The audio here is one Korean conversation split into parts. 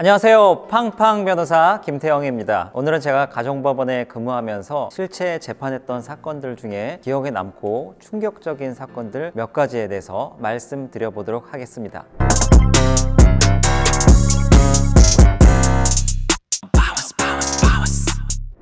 안녕하세요. 팡팡 변호사 김태형입니다. 오늘은 제가 가정법원에 근무하면서 실제 재판했던 사건들 중에 기억에 남고 충격적인 사건들 몇 가지에 대해서 말씀드려 보도록 하겠습니다.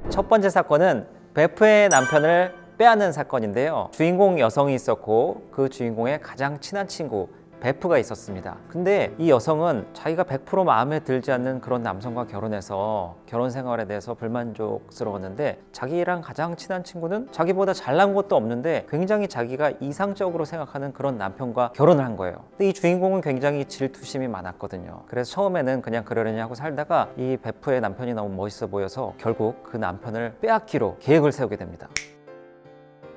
첫 번째 사건은 베프의 남편을 빼앗는 사건인데요. 주인공 여성이 있었고 그 주인공의 가장 친한 친구 베프가 있었습니다. 근데 이 여성은 자기가 100% 마음에 들지 않는 그런 남성과 결혼해서 결혼 생활에 대해서 불만족스러웠는데, 자기랑 가장 친한 친구는 자기보다 잘난 것도 없는데 굉장히 자기가 이상적으로 생각하는 그런 남편과 결혼을 한 거예요. 근데 이 주인공은 굉장히 질투심이 많았거든요. 그래서 처음에는 그냥 그러려니 하고 살다가 이 베프의 남편이 너무 멋있어 보여서 결국 그 남편을 빼앗기로 계획을 세우게 됩니다.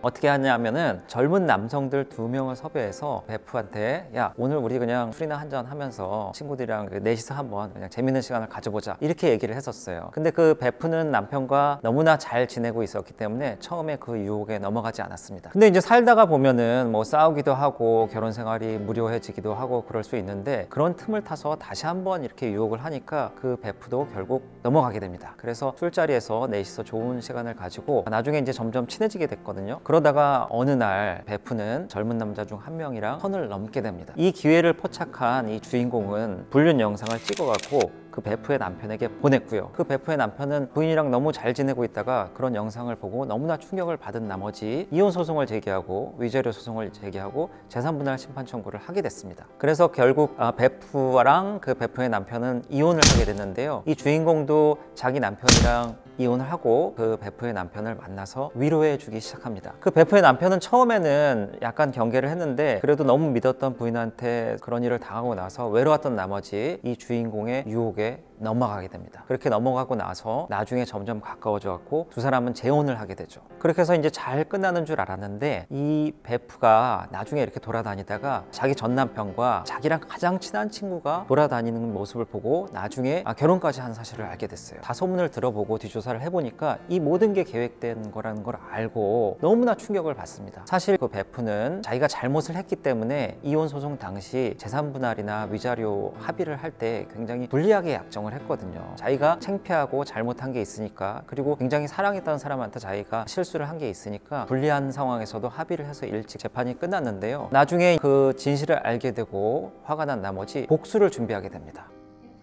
어떻게 하냐면은 젊은 남성들 2명을 섭외해서 베프한테, 야, 오늘 우리 그냥 술이나 한잔 하면서 친구들이랑 넷이서 한번 그냥 재밌는 시간을 가져보자, 이렇게 얘기를 했었어요. 근데 그 베프는 남편과 너무나 잘 지내고 있었기 때문에 처음에 그 유혹에 넘어가지 않았습니다. 근데 이제 살다가 보면은 뭐 싸우기도 하고 결혼 생활이 무료해지기도 하고 그럴 수 있는데, 그런 틈을 타서 다시 한번 이렇게 유혹을 하니까 그 베프도 결국 넘어가게 됩니다. 그래서 술자리에서 넷이서 좋은 시간을 가지고 나중에 이제 점점 친해지게 됐거든요. 그러다가 어느 날 베프는 젊은 남자 중 한 명이랑 선을 넘게 됩니다. 이 기회를 포착한 이 주인공은 불륜 영상을 찍어갖고 그 베프의 남편에게 보냈고요. 그 베프의 남편은 부인이랑 너무 잘 지내고 있다가 그런 영상을 보고 너무나 충격을 받은 나머지 이혼 소송을 제기하고 위자료 소송을 제기하고 재산분할 심판 청구를 하게 됐습니다. 그래서 결국 베프랑 그 베프의 남편은 이혼을 하게 됐는데요. 이 주인공도 자기 남편이랑 이혼을 하고 그 베프의 남편을 만나서 위로해 주기 시작합니다. 그 베프의 남편은 처음에는 약간 경계를 했는데, 그래도 너무 믿었던 부인한테 그런 일을 당하고 나서 외로웠던 나머지 이 주인공의 유혹에 넘어가게 됩니다. 그렇게 넘어가고 나서 나중에 점점 가까워져 갖고 두 사람은 재혼을 하게 되죠. 그렇게 해서 이제 잘 끝나는 줄 알았는데, 이 베프가 나중에 이렇게 돌아다니다가 자기 전 남편과 자기랑 가장 친한 친구가 돌아다니는 모습을 보고 나중에 결혼까지 한 사실을 알게 됐어요. 다 소문을 들어보고 뒤조사를 해보니까 이 모든 게 계획된 거라는 걸 알고 너무나 충격을 받습니다. 사실 그 베프는 자기가 잘못을 했기 때문에 이혼 소송 당시 재산 분할이나 위자료 합의를 할 때 굉장히 불리하게 약정을 했거든요. 자기가 창피하고 잘못한 게 있으니까, 그리고 굉장히 사랑했던 사람한테 자기가 실수를 한 게 있으니까 불리한 상황에서도 합의를 해서 일찍 재판이 끝났는데요. 나중에 그 진실을 알게 되고 화가 난 나머지 복수를 준비하게 됩니다.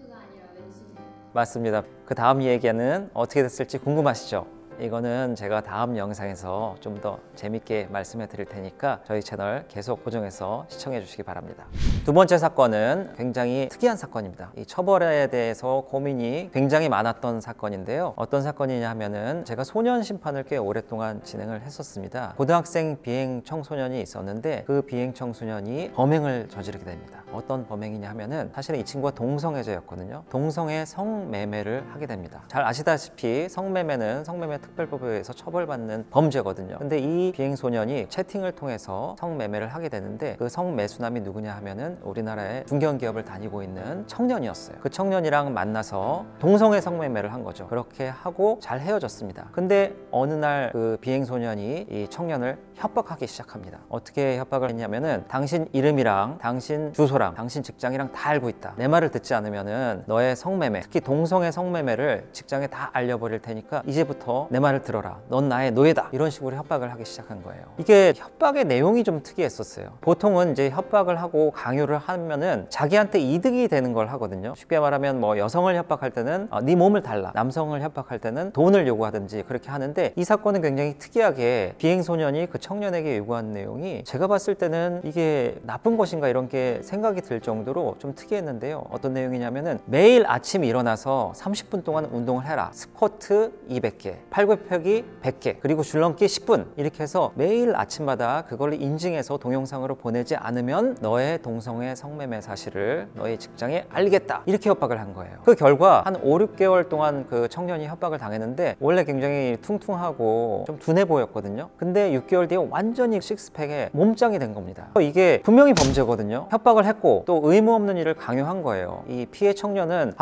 F가 아니라 왼수세요. 맞습니다. 그 다음 얘기는 어떻게 됐을지 궁금하시죠? 이거는 제가 다음 영상에서 좀 더 재밌게 말씀해 드릴 테니까 저희 채널 계속 고정해서 시청해 주시기 바랍니다. 두 번째 사건은 굉장히 특이한 사건입니다. 이 처벌에 대해서 고민이 굉장히 많았던 사건인데요. 어떤 사건이냐 하면은, 제가 소년 심판을 꽤 오랫동안 진행을 했었습니다. 고등학생 비행 청소년이 있었는데 그 비행 청소년이 범행을 저지르게 됩니다. 어떤 범행이냐 하면은, 사실은 이 친구가 동성애자였거든요. 동성애 성매매를 하게 됩니다. 잘 아시다시피 성매매는 성매매 특별법에 의해서 처벌받는 범죄거든요. 근데 이 비행소년이 채팅을 통해서 성매매를 하게 되는데, 그 성매수남이 누구냐 하면은 우리나라의 중견기업을 다니고 있는 청년이었어요. 그 청년이랑 만나서 동성애 성매매를 한 거죠. 그렇게 하고 잘 헤어졌습니다. 근데 어느 날 그 비행소년이 이 청년을 협박하기 시작합니다. 어떻게 협박을 했냐면은, 당신 이름이랑 당신 주소랑 당신 직장이랑 다 알고 있다. 내 말을 듣지 않으면은 너의 성매매, 특히 동성애 성매매를 직장에 다 알려버릴 테니까 이제부터 내 말을 들어라. 넌 나의 노예다. 이런 식으로 협박을 하기 시작한 거예요. 이게 협박의 내용이 좀 특이했었어요. 보통은 이제 협박을 하고 강요를 하면은 자기한테 이득이 되는 걸 하거든요. 쉽게 말하면 뭐 여성을 협박할 때는 네 몸을 달라, 남성을 협박할 때는 돈을 요구하든지 그렇게 하는데, 이 사건은 굉장히 특이하게 비행소년이 그 청년에게 요구한 내용이 제가 봤을 때는 이게 나쁜 것인가 이런 게 생각이 들 정도로 좀 특이했는데요. 어떤 내용이냐면은, 매일 아침 일어나서 30분 동안 운동을 해라. 스쿼트 200개, 팔굽혀펴기 100개, 그리고 줄넘기 10분, 이렇게 해서 매일 아침마다 그걸 인증해서 동영상으로 보내지 않으면 너의 동성애 성매매 사실을 너의 직장에 알리겠다, 이렇게 협박을 한 거예요. 그 결과 한 5, 6개월 동안 그 청년이 협박을 당했는데, 원래 굉장히 퉁퉁하고 좀 둔해 보였거든요. 근데 6개월 뒤에 완전히 식스팩에 몸짱이 된 겁니다. 이게 분명히 범죄거든요. 협박을 했고 또 의무 없는 일을 강요한 거예요. 이 피해 청년은,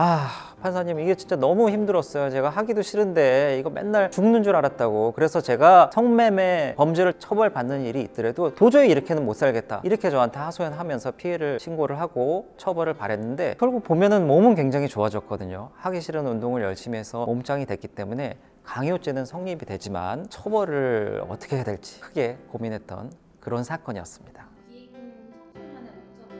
판사님 이게 진짜 너무 힘들었어요. 제가 하기도 싫은데 이거 맨날 죽는 줄 알았다고. 그래서 제가 성매매 범죄를 처벌받는 일이 있더라도 도저히 이렇게는 못 살겠다, 이렇게 저한테 하소연하면서 피해를 신고를 하고 처벌을 바랬는데, 결국 보면은 몸은 굉장히 좋아졌거든요. 하기 싫은 운동을 열심히 해서 몸짱이 됐기 때문에 강요죄는 성립이 되지만 처벌을 어떻게 해야 될지 크게 고민했던 그런 사건이었습니다. 비행 청소년의 목적은 무엇이었을까요?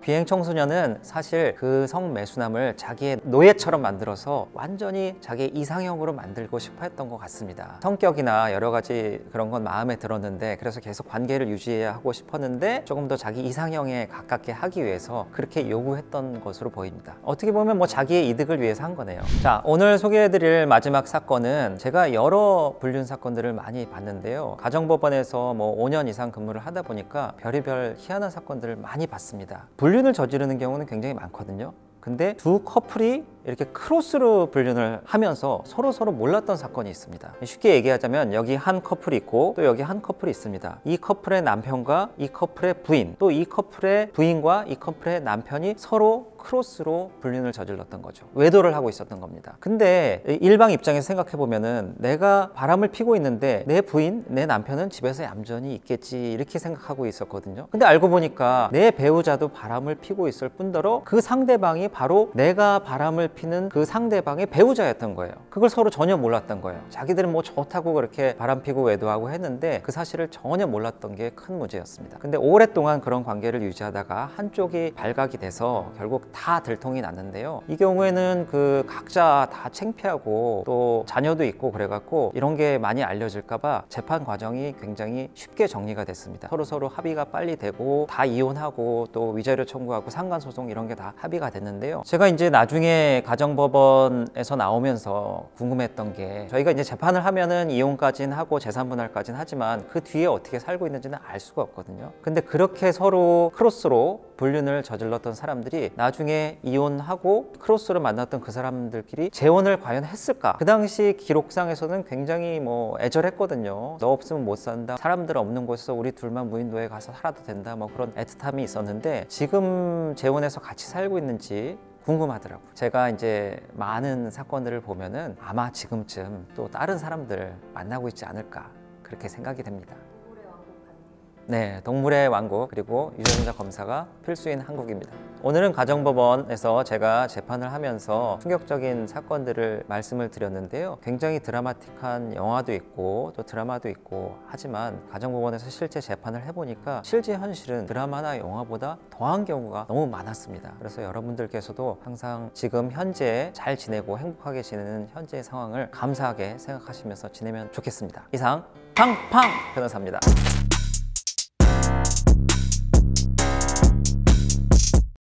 비행 청소년은 사실 그 성매수남을 자기의 노예처럼 만들어서 완전히 자기 이상형으로 만들고 싶어 했던 것 같습니다. 성격이나 여러 가지 그런 건 마음에 들었는데, 그래서 계속 관계를 유지해야 하고 싶었는데 조금 더 자기 이상형에 가깝게 하기 위해서 그렇게 요구했던 것으로 보입니다. 어떻게 보면 뭐 자기의 이득을 위해서 한 거네요. 자, 오늘 소개해드릴 마지막 사건은 제가 여러 불륜 사건들을 많이 봤는데요. 가정법원에서 뭐 5년 이상 근무를 하다 보니까 별의별 희한한 사건들을 많이 봤습니다. 불륜을 저지르는 경우는 굉장히 많거든요. 근데 두 커플이 이렇게 크로스로 불륜을 하면서 서로 몰랐던 사건이 있습니다. 쉽게 얘기하자면 여기 한 커플이 있고 또 여기 한 커플이 있습니다. 이 커플의 남편과 이 커플의 부인, 또 이 커플의 부인과 이 커플의 남편이 서로 크로스로 불륜을 저질렀던 거죠. 외도를 하고 있었던 겁니다. 근데 일방 입장에서 생각해 보면은 내가 바람을 피고 있는데 내 부인, 내 남편은 집에서 얌전히 있겠지, 이렇게 생각하고 있었거든요. 근데 알고 보니까 내 배우자도 바람을 피고 있을 뿐더러 그 상대방이 바로 내가 바람을 피는 그 상대방의 배우자였던 거예요. 그걸 서로 전혀 몰랐던 거예요. 자기들은 뭐 좋다고 그렇게 바람 피고 외도하고 했는데 그 사실을 전혀 몰랐던 게 큰 문제였습니다. 근데 오랫동안 그런 관계를 유지하다가 한쪽이 발각이 돼서 결국 다 들통이 났는데요. 이 경우에는 그 각자 다 창피하고 또 자녀도 있고 그래갖고 이런 게 많이 알려질까봐 재판 과정이 굉장히 쉽게 정리가 됐습니다. 서로 합의가 빨리 되고 다 이혼하고 또 위자료 청구하고 상간소송 이런 게 다 합의가 됐는데요. 제가 이제 나중에 가정법원에서 나오면서 궁금했던 게, 저희가 이제 재판을 하면은 이혼까지는 하고 재산분할까지는 하지만 그 뒤에 어떻게 살고 있는지는 알 수가 없거든요. 근데 그렇게 서로 크로스로 불륜을 저질렀던 사람들이 나중에 이혼하고 크로스로 만났던 그 사람들끼리 재혼을 과연 했을까? 그 당시 기록상에서는 굉장히 뭐 애절했거든요. 너 없으면 못 산다, 사람들 없는 곳에서 우리 둘만 무인도에 가서 살아도 된다, 뭐 그런 애틋함이 있었는데 지금 재혼해서 같이 살고 있는지 궁금하더라고요. 제가 이제 많은 사건들을 보면은 아마 지금쯤 또 다른 사람들 만나고 있지 않을까, 그렇게 생각이 됩니다. 동물의 왕국 같네요. 네, 동물의 왕국, 그리고 유전자 검사가 필수인 한국입니다. 오늘은 가정법원에서 제가 재판을 하면서 충격적인 사건들을 말씀을 드렸는데요. 굉장히 드라마틱한 영화도 있고 또 드라마도 있고 하지만 가정법원에서 실제 재판을 해보니까 실제 현실은 드라마나 영화보다 더한 경우가 너무 많았습니다. 그래서 여러분들께서도 항상 지금 현재 잘 지내고 행복하게 지내는 현재의 상황을 감사하게 생각하시면서 지내면 좋겠습니다. 이상 팡팡 변호사입니다.